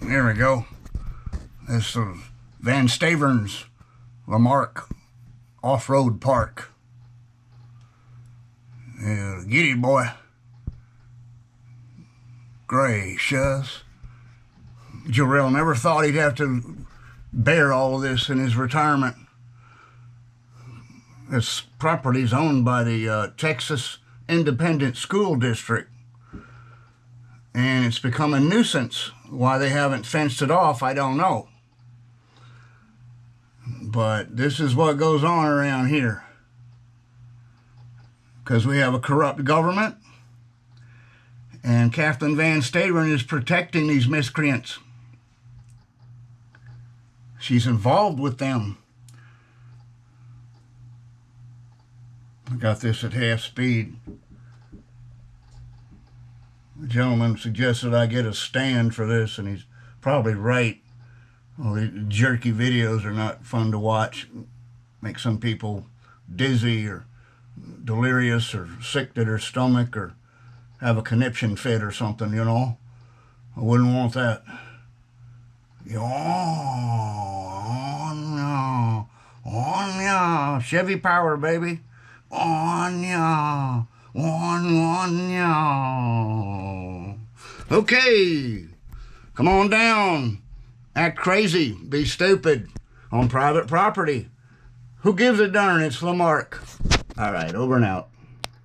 There we go. This is Van Stavern's Marque Off-Road Park. Get it, boy. Gracious. Jarrell never thought he'd have to bear all of this in his retirement. This property is owned by the Texas Independent School District, and it's become a nuisance. Why they haven't fenced it off, I don't know. But this is what goes on around here, because we have a corrupt government, and Kathleen Van Stavern is protecting these miscreants. She's involved with them. I got this at half speed. The gentleman suggested I get a stand for this, and he's probably right. Well, the jerky videos are not fun to watch. Make some people dizzy or delirious or sick to their stomach or have a conniption fit or something, you know. I wouldn't want that. Oh, no. Chevy power, baby. No. Okay, come on down. Act crazy, be stupid on private property. Who gives a darn? It's Marque. All right, over and out.